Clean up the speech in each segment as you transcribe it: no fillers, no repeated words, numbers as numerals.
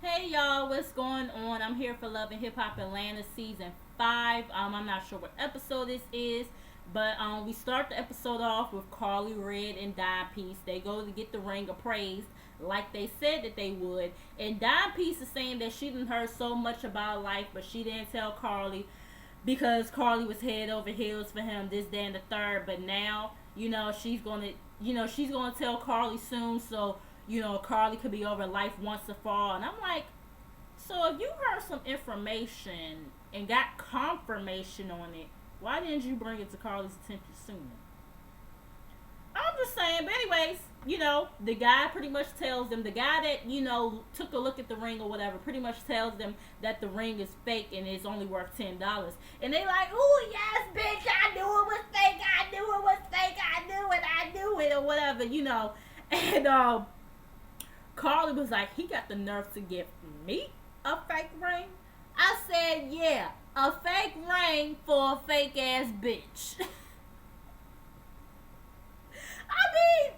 Hey y'all, what's going on? I'm here for Love and Hip Hop Atlanta season 5. I'm not sure what episode this is, but we start the episode off with Carly Red and Dime Piece. They go to get the ring of praise like they said that they would. And Dime Piece is saying that she didn't heard so much about life, but she didn't tell Carly because Carly was head over heels for him, this, that, and the third. But now, she's gonna tell Carly soon, so Carly could be over life once and for all. And I'm like, so if you heard some information and got confirmation on it, why didn't you bring it to Carly's attention sooner? I'm just saying, but anyways, the guy pretty much tells them, the guy that, took a look at the ring or whatever, pretty much tells them that the ring is fake and it's only worth $10. And they like, oh yes, bitch, I knew it was fake, I knew it was fake, I knew it, or whatever. And Carly was like, he got the nerve to give me a fake ring? I said, yeah, a fake ring for a fake ass bitch. I mean,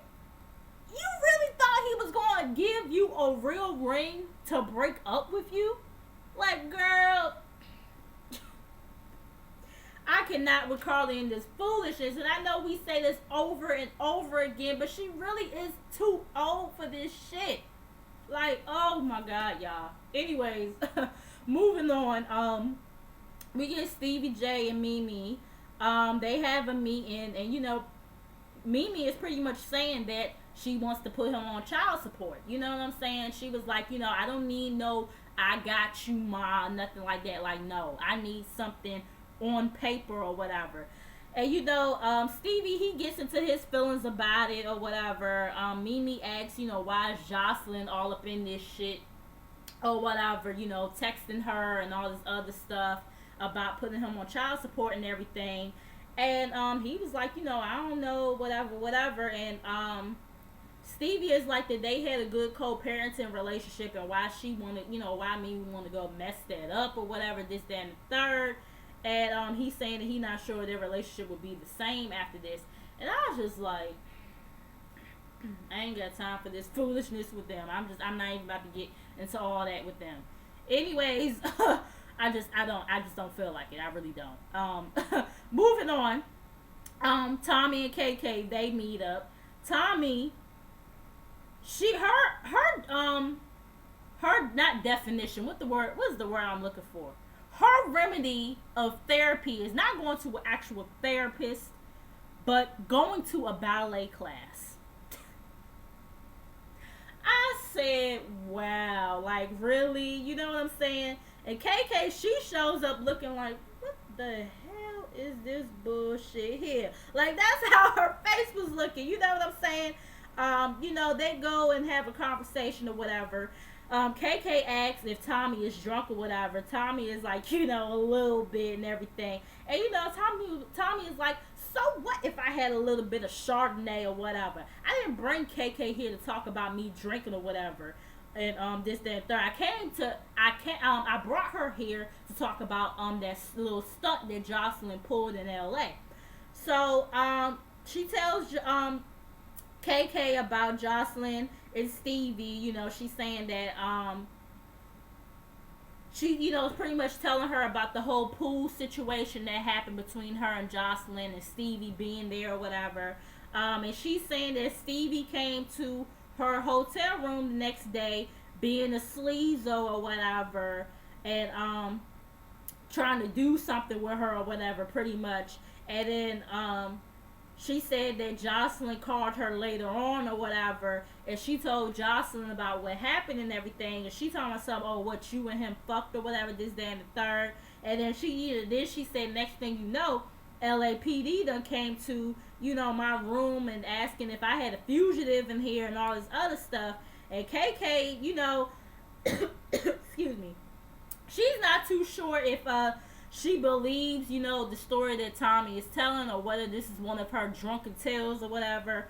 you really thought he was going to give you a real ring to break up with you? Like, girl, I cannot with Carly in this foolishness. And I know we say this over and over again, but she really is too old for this shit. Like, oh my God, y'all. Anyways, moving on. We get Stevie J and Mimi. They have a meeting, and Mimi is pretty much saying that she wants to put him on child support. You know what I'm saying? She was like, I don't need no I got you, ma, nothing like that. Like, no, I need something on paper or whatever. And Stevie, he gets into his feelings about it or whatever. Mimi asks, why is Jocelyn all up in this shit or whatever, texting her and all this other stuff about putting him on child support and everything. And he was like, I don't know, whatever, whatever. And Stevie is like that they had a good co-parenting relationship, and why she wanted, why Mimi want to go mess that up or whatever, this, that, and the third. And he's saying that he's not sure their relationship will be the same after this. And I was just like, I ain't got time for this foolishness with them. I'm not even about to get into all that with them. Anyways, I just don't feel like it. I really don't. Moving on. Tommy and KK, they meet up. Tommy, her not definition. What is the word I'm looking for? Her remedy of therapy is not going to an actual therapist, but going to a ballet class. I said, wow, like really? You know what I'm saying? And KK, she shows up looking like, what the hell is this bullshit here? Like, that's how her face was looking. You know what I'm saying? They go and have a conversation or whatever. KK asks if Tommy is drunk or whatever. Tommy is like, a little bit and everything. And Tommy is like, so what if I had a little bit of Chardonnay or whatever? I didn't bring KK here to talk about me drinking or whatever. And this, that, and third. I brought her here to talk about that little stunt that Jocelyn pulled in LA. So she tells KK about Jocelyn and Stevie. She's saying that she, is pretty much telling her about the whole pool situation that happened between her and Jocelyn and Stevie being there or whatever. And she's saying that Stevie came to her hotel room the next day being a sleazo or whatever, and trying to do something with her or whatever, pretty much. And then she said that Jocelyn called her later on or whatever, and she told Jocelyn about what happened and everything, and she told herself, oh, what, you and him fucked or whatever, this, that, and the third. And then she said, next thing you know, LAPD done came to, my room and asking if I had a fugitive in here and all this other stuff. And KK, excuse me, she's not too sure if she believes, the story that Tommy is telling, or whether this is one of her drunken tales or whatever.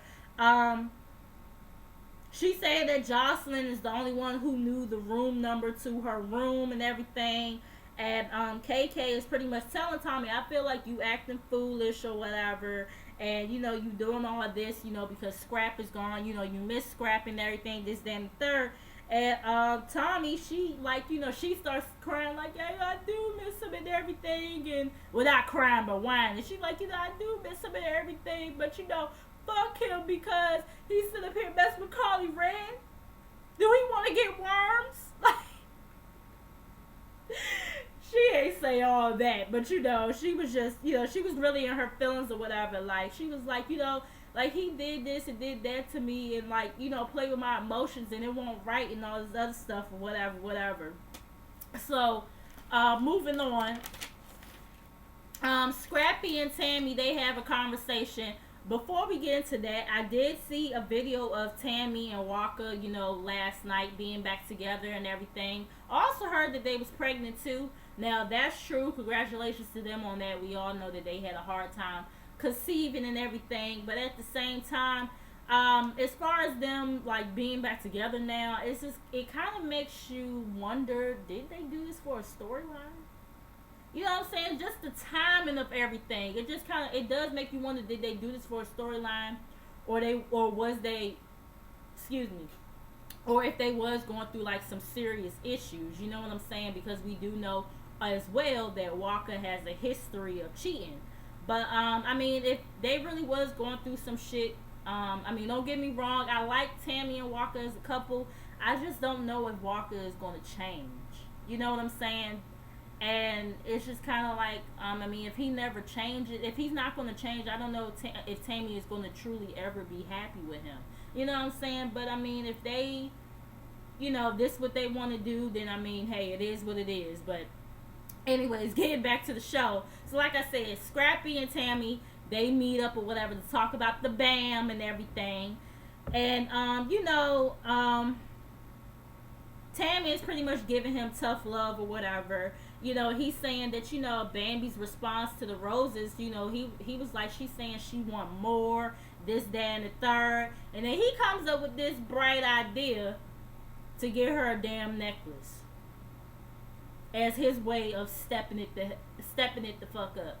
She said that Jocelyn is the only one who knew the room number to her room and everything. And KK is pretty much telling Tommy, I feel like you acting foolish or whatever. And, you doing all of this, because Scrap is gone. You miss Scrap and everything, this, that, and the third. And Tommy, she like, she starts crying like, yeah, I do miss him and everything, and without crying but whining. She like, I do miss him and everything, but fuck him because he's sitting up here messing with Carly Red. Do he want to get worms? Like, she ain't say all that, but she was just, she was really in her feelings or whatever. Like, she was like, like, he did this and did that to me, and like, play with my emotions, and it won't right and all this other stuff or whatever. So, moving on. Scrappy and Tammy, they have a conversation. Before we get into that, I did see a video of Tammy and Walker, last night being back together and everything. Also heard that they was pregnant too. Now, that's true. Congratulations to them on that. We all know that they had a hard time conceiving and everything. But at the same time, as far as them, like, being back together now, it kind of makes you wonder, did they do this for a storyline? You know what I'm saying? Just the timing of everything. It just it does make you wonder, did they do this for a storyline? Or if they was going through like some serious issues. You know what I'm saying? Because we do know as well that Walker has a history of cheating. But, if they really was going through some shit, don't get me wrong. I like Tammy and Walker as a couple. I just don't know if Walker is going to change. You know what I'm saying? And it's just kind of like, if he never changes, if he's not going to change, I don't know if Tammy is going to truly ever be happy with him. You know what I'm saying? But, if they, this what they want to do, then, hey, it is what it is. But, anyways, getting back to the show. So, like I said, Scrappy and Tammy, they meet up or whatever to talk about the BAM and everything. And, Tammy is pretty much giving him tough love or whatever. He's saying that, Bambi's response to the roses, he was like, she's saying she want more, this, that, and the third. And then he comes up with this bright idea to get her a damn necklace as his way of stepping it the fuck up.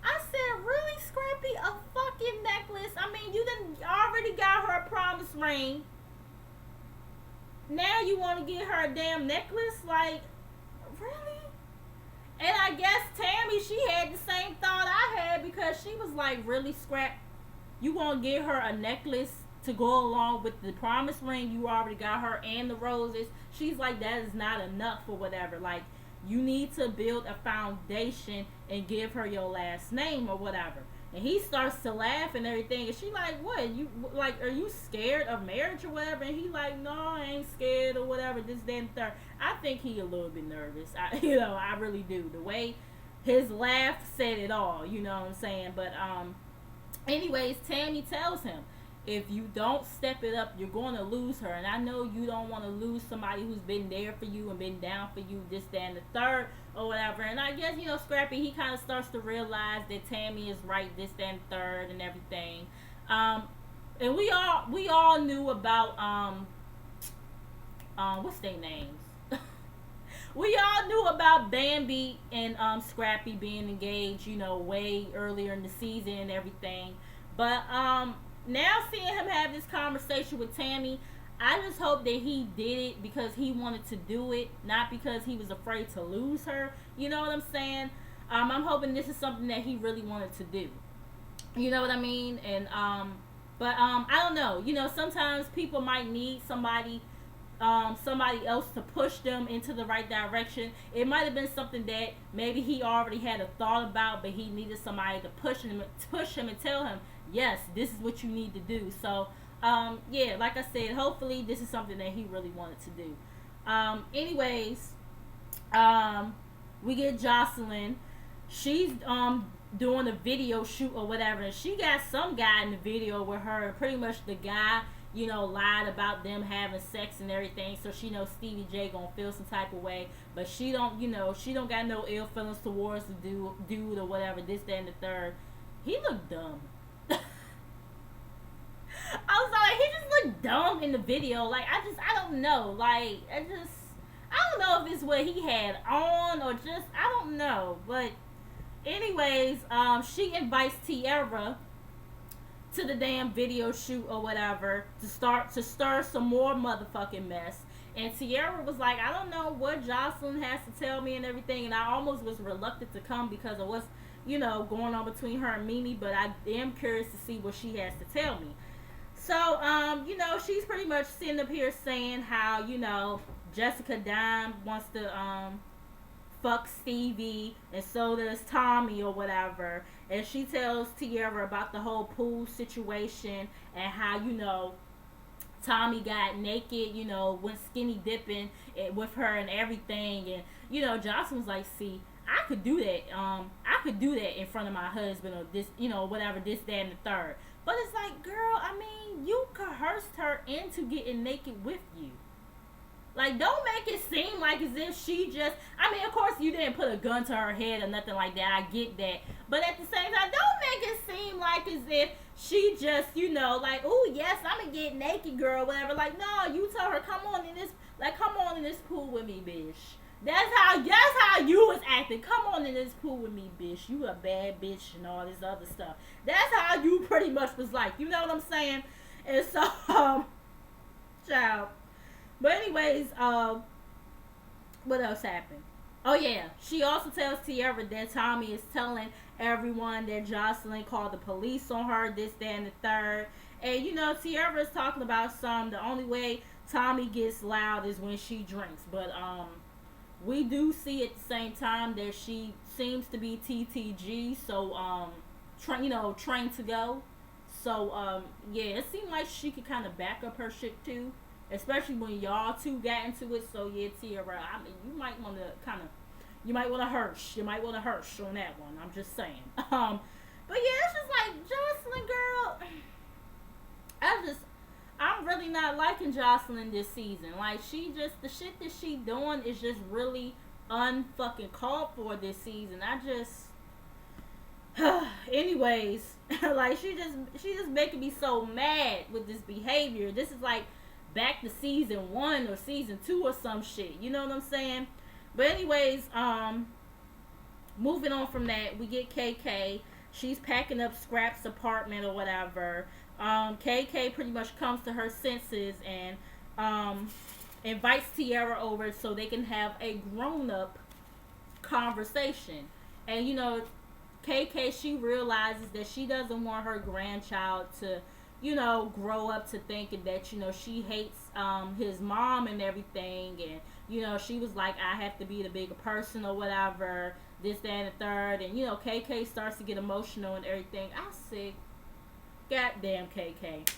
I said, really, Scrappy? A fucking necklace? You done already got her a promise ring. Now you want to get her a damn necklace? Like, really? And I guess Tammy, she had the same thought I had, because she was like, really, Scrap? You want to get her a necklace to go along with the promise ring you already got her and the roses? She's like, that is not enough or whatever. Like, you need to build a foundation and give her your last name or whatever. And he starts to laugh and everything. And she like, what? You like, are you scared of marriage or whatever? And he like, no, I ain't scared or whatever. This, that, and third. I think he a little bit nervous. I really do. The way his laugh said it all. You know what I'm saying? But anyways, Tammy tells him, if you don't step it up, you're going to lose her. And I know you don't want to lose somebody who's been there for you and been down for you, this, that, and the third, or whatever. And I guess, Scrappy, he kind of starts to realize that Tammy is right, this, that, and third, and everything. And we all knew about, what's their names? We all knew about Bambi and Scrappy being engaged, way earlier in the season and everything. But, now seeing him have this conversation with Tammy, I just hope that he did it because he wanted to do it, not because he was afraid to lose her. You know what I'm saying? I'm hoping this is something that he really wanted to do. You know what I mean? And but I don't know. Sometimes people might need somebody else to push them into the right direction. It might have been something that maybe he already had a thought about, but he needed somebody to push him and tell him, yes, this is what you need to do. So, yeah, like I said, hopefully this is something that he really wanted to do. Anyways, we get Jocelyn. She's doing a video shoot or whatever, and she got some guy in the video with her. Pretty much the guy, lied about them having sex and everything, so she knows Stevie J gonna feel some type of way, but she don't got no ill feelings towards the dude or whatever, this, that, and the third. He looked dumb. I was like, he just looked dumb in the video. Like, I don't know. Like, I don't know if it's what he had on or just, I don't know. But anyways, she invites Tierra to the damn video shoot or whatever to stir some more motherfucking mess. And Tierra was like, I don't know what Jocelyn has to tell me and everything. And I almost was reluctant to come because of what's, going on between her and Mimi. But I am curious to see what she has to tell me. So, she's pretty much sitting up here saying how, Jessica Dime wants to, fuck Stevie, and so does Tommy or whatever. And she tells Tierra about the whole pool situation and how, Tommy got naked, went skinny dipping with her and everything. And, Jocelyn's like, see, I could do that. I could do that in front of my husband or this, whatever, this, that, and the third. But it's like, girl, I mean, you coerced her into getting naked with you. Like, don't make it seem like as if she just... I mean, of course, you didn't put a gun to her head or nothing like that. I get that. But at the same time, don't make it seem like as if she just, like, oh, yes, I'm going to get naked, girl, whatever. Like, no, you told her, come on in this pool with me, bitch. That's how you was acting. Come on in this pool with me, bitch. You a bad bitch and all this other stuff. That's how you pretty much was like. You know what I'm saying? And so, child. But anyways, what else happened? Oh yeah, she also tells Tierra that Tommy is telling everyone that Jocelyn called the police on her, this, that, and the third. And Tierra is talking about the only way Tommy gets loud is when she drinks. But we do see at the same time that she seems to be TTG, so trained to go. So yeah, it seemed like she could kind of back up her shit too. Especially when y'all two got into it. So yeah, Tierra, I mean, you might want to hirsch. You might want to hirsch on that one. I'm just saying. But yeah, it's just like, Jocelyn, girl, I'm really not liking Jocelyn this season. Like, the shit that she doing is just really unfucking called for this season. Anyways, like, she just making me so mad with this behavior. This is like back to season 1 or season 2 or some shit. You know what I'm saying? But anyways, moving on from that, we get KK. She's packing up Scrap's apartment or whatever. KK pretty much comes to her senses and invites Tierra over so they can have a grown-up conversation. And KK, she realizes that she doesn't want her grandchild to grow up to thinking that, she hates his mom and everything. And, she was like, I have to be the bigger person or whatever, this, that, and the third. And, KK starts to get emotional and everything. I said, goddamn KK.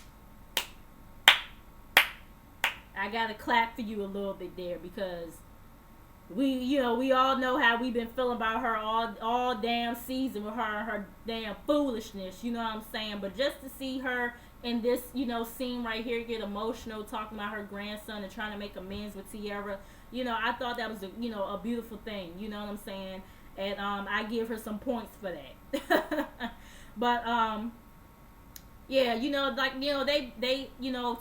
I gotta clap for you a little bit there because we all know how we've been feeling about her all damn season with her and her damn foolishness, you know what I'm saying? But just to see her in this, scene right here get emotional, talking about her grandson and trying to make amends with Tierra, I thought that was a beautiful thing, you know what I'm saying? And I give her some points for that. But yeah, they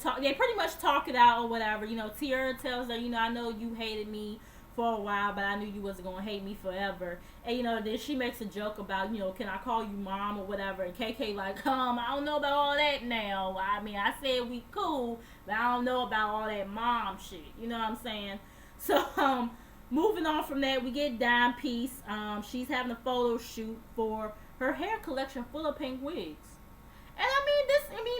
talk, they pretty much talk it out or whatever. Tierra tells her, I know you hated me for a while, but I knew you wasn't gonna hate me forever. And then she makes a joke about, can I call you mom or whatever? And KK like, I don't know about all that now. I mean, I said we cool, but I don't know about all that mom shit. You know what I'm saying? So moving on from that, we get Dime Piece. She's having a photo shoot for her hair collection full of pink wigs. And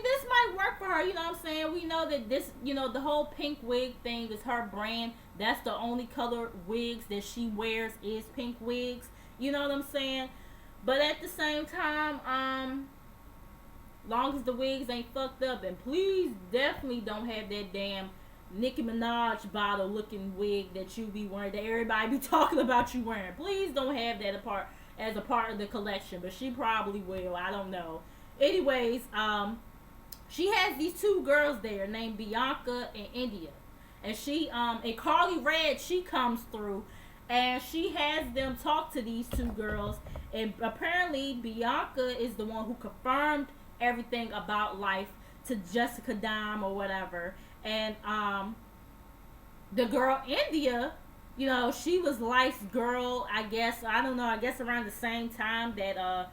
this might work for her, you know what I'm saying? We know that this, the whole pink wig thing is her brand. That's the only color wigs that she wears is pink wigs. You know what I'm saying? But at the same time, long as the wigs ain't fucked up, and please definitely don't have that damn Nicki Minaj bottle looking wig that you be wearing, that everybody be talking about you wearing. Please don't have that as a part of the collection, but she probably will. I don't know. Anyways, she has these two girls there named Bianca and India. And and Carly Red, she comes through and she has them talk to these two girls. And apparently Bianca is the one who confirmed everything about life to Jessica Dime or whatever. And the girl India, she was Life's girl, I guess. I don't know, I guess around the same time that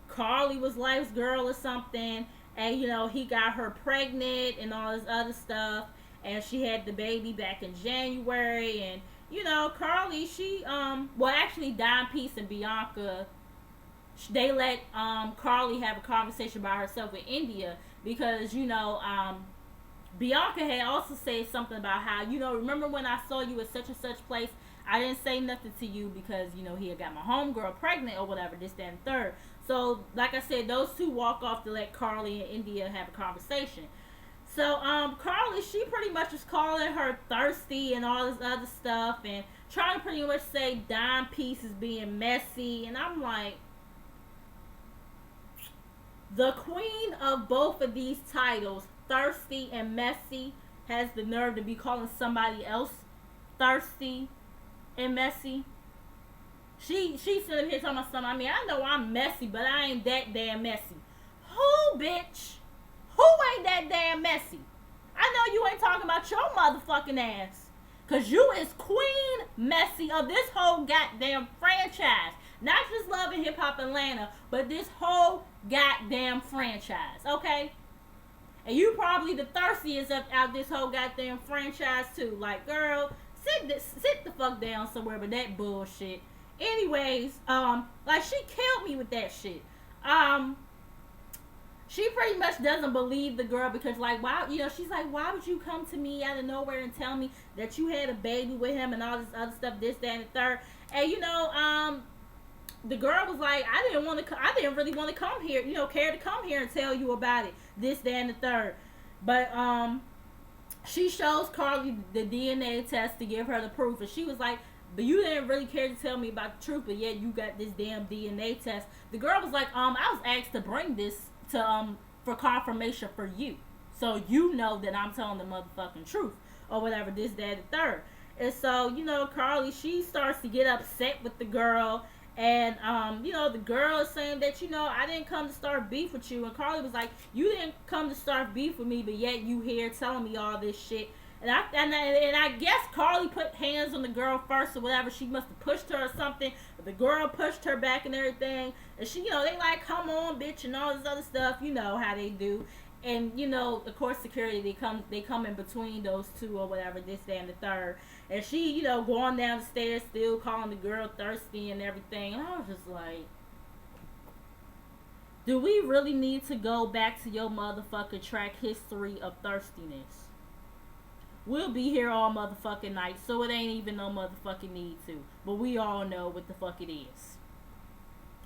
Carly was Life's girl or something. and you know he got her pregnant and all this other stuff, and she had the baby back in January, and you know Carly, she well actually Dime Piece and Bianca, they let Carly have a conversation by herself with India because you know Bianca had also said something about how, you know, remember when I saw you at such and such place, I didn't say nothing to you because, you know, he had got my homegirl pregnant or whatever, this, that, and third. So, like I said, those two walk off to let Carly and India have a conversation. So, Carly, she pretty much is calling her thirsty and all this other stuff and trying to pretty much say Dime Piece is being messy. And I'm like, the queen of both of these titles, thirsty and messy, has the nerve to be calling somebody else thirsty and messy. She's sitting here talking about something. I mean, I know I'm messy, but I ain't that damn messy. Who, bitch? Who ain't that damn messy? I know you ain't talking about your motherfucking ass. Cause you is queen messy of this whole goddamn franchise. Not just Love and Hip Hop Atlanta, but this whole goddamn franchise, okay? And you probably the thirstiest out this whole goddamn franchise too. Like, girl, sit the fuck down somewhere with that bullshit. Anyways, like she killed me with that shit. She pretty much doesn't believe the girl because, like, why, you know, she's like, why would you come to me out of nowhere and tell me that you had a baby with him and all this other stuff, this, that, and the third. And you know, the girl was like, I didn't really want to come here, you know, care to come here and tell you about it, this, that, and the third. But she shows Carly the DNA test to give her the proof, and she was like, but you didn't really care to tell me about the truth, but yet you got this damn DNA test. The girl was like, I was asked to bring this to for confirmation for you, so you know that I'm telling the motherfucking truth or whatever, this, that, and the third. And so, you know, Carly, she starts to get upset with the girl. And, you know, the girl is saying that, you know, I didn't come to start beef with you. And Carly was like, you didn't come to start beef with me, but yet you here telling me all this shit. And I guess Carly put hands on the girl first or whatever. She must have pushed her or something. But the girl pushed her back and everything. And she, you know, they like, come on, bitch, and all this other stuff. You know how they do. And, you know, of course, security, they come in between those two or whatever, this, that, and the third. And she, you know, going down the stairs, still calling the girl thirsty and everything. And I was just like, do we really need to go back to your motherfucking track history of thirstiness? We'll be here all motherfucking night, so it ain't even no motherfucking need to. But we all know what the fuck it is.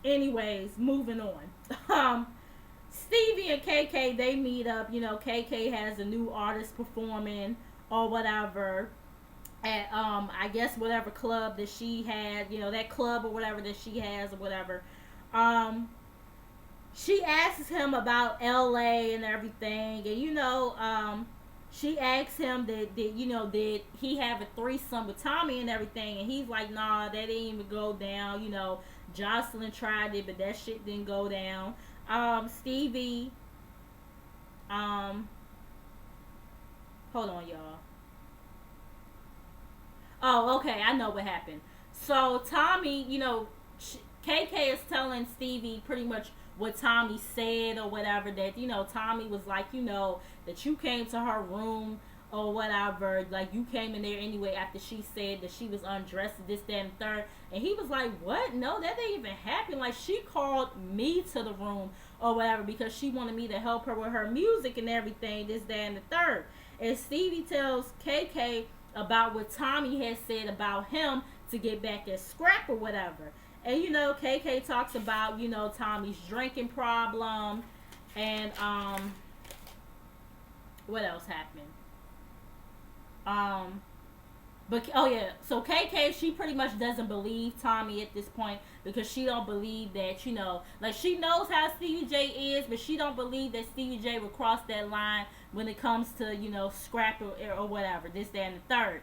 Anyways, moving on. Stevie and KK, they meet up. You know, KK has a new artist performing or whatever at I guess whatever club that she had, you know, that club or whatever that she has or whatever. She asks him about LA and everything, and you know, she asks him that you know, did he have a threesome with Tommy and everything, and he's like, nah, that didn't even go down. You know, Jocelyn tried it, but that shit didn't go down. Stevie, hold on, y'all. Oh, okay, I know what happened. So Tommy, you know, KK is telling Stevie pretty much what Tommy said or whatever, that, you know, Tommy was like, you know, that you came to her room or whatever, like you came in there anyway after she said that she was undressed, this, that, and third. And he was like, what? No, that didn't even happen. Like, she called me to the room or whatever because she wanted me to help her with her music and everything, this, that, and the third. And Stevie tells KK about what Tommy had said about him to get back at Scrap or whatever. And, you know, KK talks about, you know, Tommy's drinking problem. And, what else happened? But, oh yeah, so KK, she pretty much doesn't believe Tommy at this point because she don't believe that, you know, like she knows how Stevie J is, but she don't believe that Stevie J would cross that line when it comes to, you know, Scrap or whatever, this, that, and the third.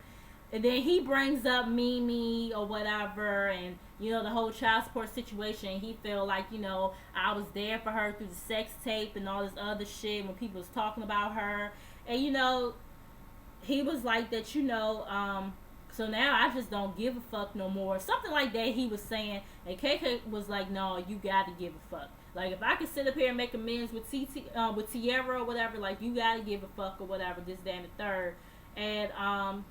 And then he brings up Mimi or whatever, and, you know, the whole child support situation. He felt like, you know, I was there for her through the sex tape and all this other shit when people was talking about her. And, you know, he was like that, you know, so now I just don't give a fuck no more. Something like that he was saying. And KK was like, no, you gotta give a fuck. Like, if I could sit up here and make amends with with Tierra or whatever, like, you gotta give a fuck or whatever, this, that, and the third. And,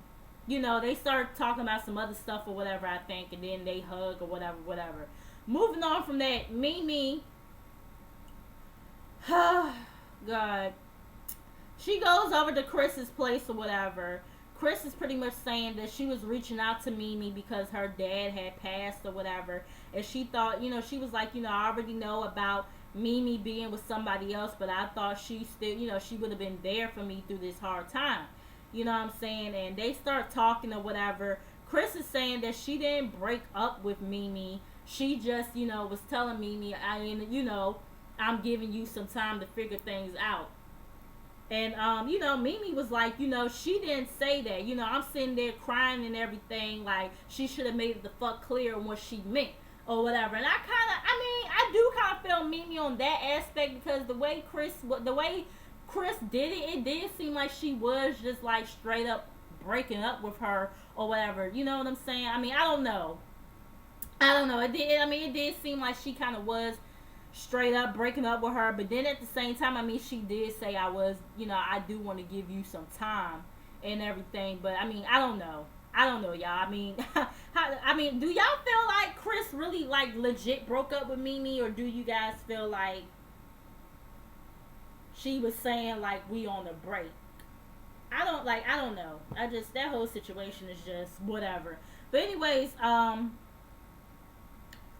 you know, they start talking about some other stuff or whatever, I think, and then they hug or whatever, whatever. Moving on from that, Mimi, God, she goes over to Chris's place or whatever. Chris is pretty much saying that she was reaching out to Mimi because her dad had passed or whatever. And she thought, you know, she was like, you know, I already know about Mimi being with somebody else, but I thought she still, you know, she would have been there for me through this hard time. You know what I'm saying? And they start talking or whatever. Chris is saying that she didn't break up with Mimi. She just, you know, was telling Mimi, you know, I'm giving you some time to figure things out. And, you know, Mimi was like, you know, she didn't say that. You know, I'm sitting there crying and everything. Like, she should have made it the fuck clear on what she meant or whatever. And I do kind of feel Mimi on that aspect because the way Chris did it did seem like she was just, like, straight up breaking up with her or whatever. You know what I'm saying? I mean, I don't know. It did seem like she kind of was straight up breaking up with her, but then at the same time, I mean, she did say I do want to give you some time and everything, but I mean, I don't know, y'all. I mean, do y'all feel like Chris really, like, legit broke up with Mimi, or do you guys feel like she was saying, like, we on a break? I don't know. That whole situation is just whatever. But anyways,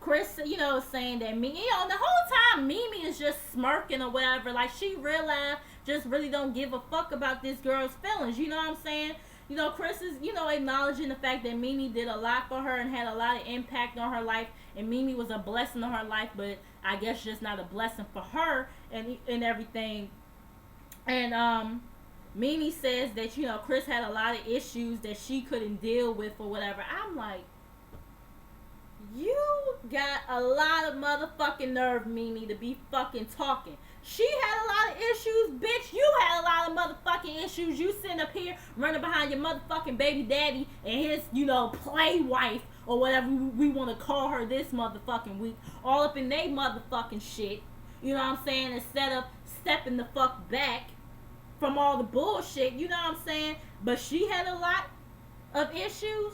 Chris, you know, saying that Mimi, you know, the whole time Mimi is just smirking or whatever. Like, she real life just really don't give a fuck about this girl's feelings. You know what I'm saying? You know, Chris is, you know, acknowledging the fact that Mimi did a lot for her and had a lot of impact on her life. And Mimi was a blessing on her life, but I guess just not a blessing for her and everything. And, Mimi says that, you know, Chris had a lot of issues that she couldn't deal with or whatever. I'm like, you got a lot of motherfucking nerve, Mimi, to be fucking talking. She had a lot of issues, bitch. You had a lot of motherfucking issues. You sitting up here running behind your motherfucking baby daddy and his, you know, play wife or whatever we want to call her this motherfucking week. All up in they motherfucking shit. You know what I'm saying? Instead of stepping the fuck back from all the bullshit. You know what I'm saying? But she had a lot of issues.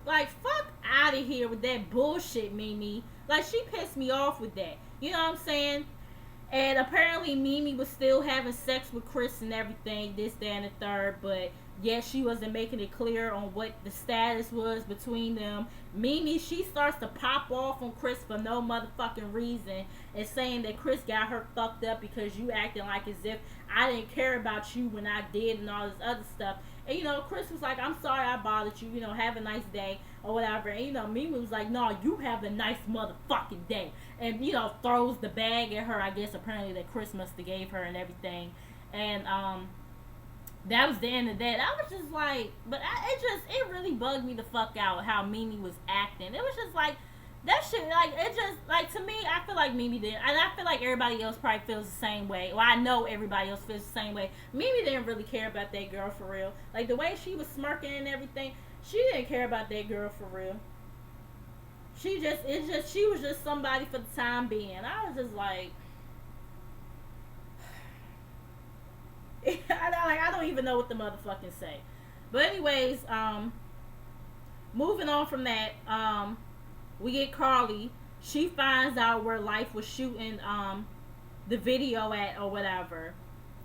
Like, fuck out of here with that bullshit, Mimi. Like, she pissed me off with that. You know what I'm saying? And apparently Mimi was still having sex with Chris and everything, this, that, and the third. But, yeah, she wasn't making it clear on what the status was between them. Mimi, she starts to pop off on Chris for no motherfucking reason. And saying that Chris got her fucked up because you acting like as if I didn't care about you when I did and all this other stuff. And, you know, Chris was like, I'm sorry I bothered you. You know, have a nice day or whatever. And, you know, Mimi was like, no, you have a nice motherfucking day. And, you know, throws the bag at her, I guess, apparently that Chris must have gave her and everything. And, that was the end of that. I was just like, but it really bugged me the fuck out how Mimi was acting. It was just like, that shit, like, it just, like, to me, I feel like Mimi did, and I feel like everybody else probably feels the same way. Well, I know everybody else feels the same way. Mimi didn't really care about that girl for real. Like, the way she was smirking and everything, she didn't care about that girl for real. She was just somebody for the time being. I was just like, I don't even know what the motherfucking say. But anyways, moving on from that, we get Carly. She finds out where Life was shooting the video at or whatever.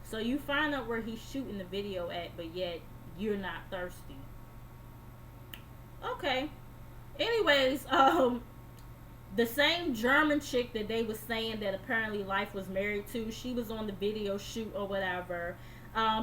So you find out where he's shooting the video at, but yet you're not thirsty. Okay. Anyways, the same German chick that they was saying that apparently Life was married to, she was on the video shoot or whatever.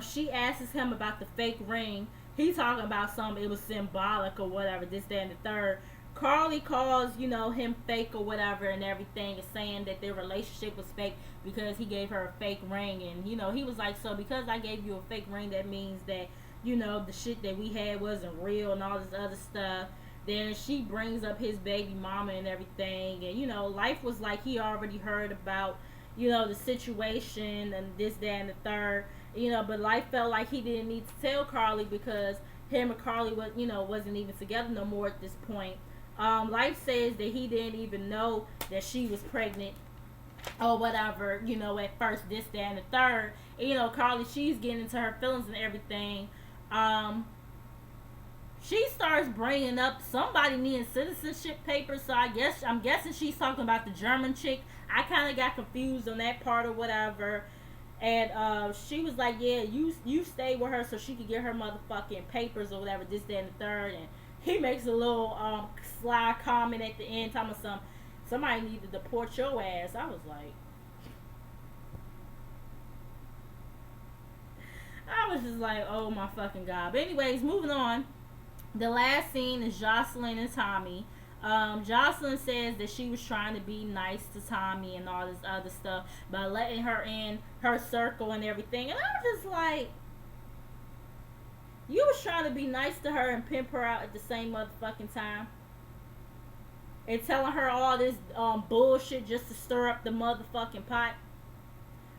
She asks him about the fake ring. He talking about something, it was symbolic or whatever, this, that, and the third. Carly calls, you know, him fake or whatever and everything, is saying that their relationship was fake because he gave her a fake ring. And, you know, he was like, so because I gave you a fake ring, that means that, you know, the shit that we had wasn't real and all this other stuff. Then she brings up his baby mama and everything. And, you know, Life was like, he already heard about, you know, the situation and this, that, and the third. You know, but Life felt like he didn't need to tell Carly because him and Carly was, you know, wasn't even together no more at this point. Life says that he didn't even know that she was pregnant or whatever, you know, at first, this, that, and the third. And, you know, Carly, she's getting into her feelings and everything. Um, she starts bringing up somebody needing citizenship papers. So I'm guessing she's talking about the German chick. I kind of got confused on that part or whatever. And she was like, "Yeah, you stay with her so she could get her motherfucking papers or whatever, this, that, and the third." And he makes a little sly comment at the end, talking about somebody need to deport your ass. I was like, I was just like, oh my fucking god. But anyways, moving on. The last scene is Jocelyn and Tommy. Jocelyn says that she was trying to be nice to Tommy and all this other stuff by letting her in her circle and everything. And I was just like, you was trying to be nice to her and pimp her out at the same motherfucking time. And telling her all this bullshit just to stir up the motherfucking pot.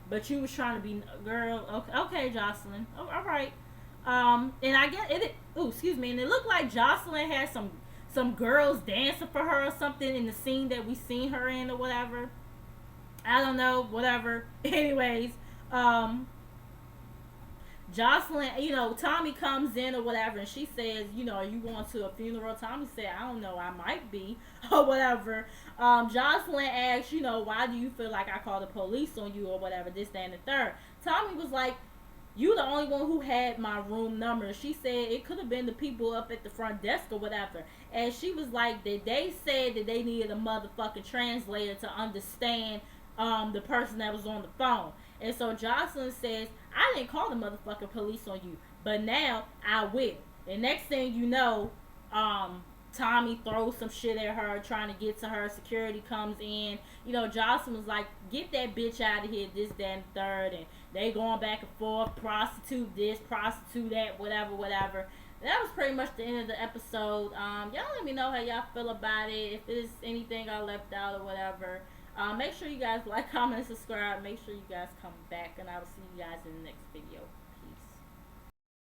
But you was trying to be, girl, okay, Jocelyn. Oh, all right. And I guess excuse me, and it looked like Jocelyn had some girls dancing for her or something in the scene that we seen her in or whatever. I don't know, whatever. Anyways, Jocelyn, you know, Tommy comes in or whatever, and she says, you know, are you going to a funeral? Tommy said, I don't know, I might be, or whatever. Jocelyn asks, you know, why do you feel like I called the police on you or whatever, this, that, and the third. Tommy was like, you the only one who had my room number. She said it could have been the people up at the front desk or whatever. And she was like that they said that they needed a motherfucking translator to understand the person that was on the phone. And so Jocelyn says, I didn't call the motherfucking police on you, but now I will. And next thing you know, Tommy throws some shit at her, trying to get to her. Security comes in. You know, Jocelyn was like, get that bitch out of here, this, that, and the third. And they going back and forth, prostitute this, prostitute that, whatever, whatever. That was pretty much the end of the episode. Y'all let me know how y'all feel about it. If there's anything I left out or whatever. Make sure you guys like, comment, and subscribe. Make sure you guys come back, and I will see you guys in the next video.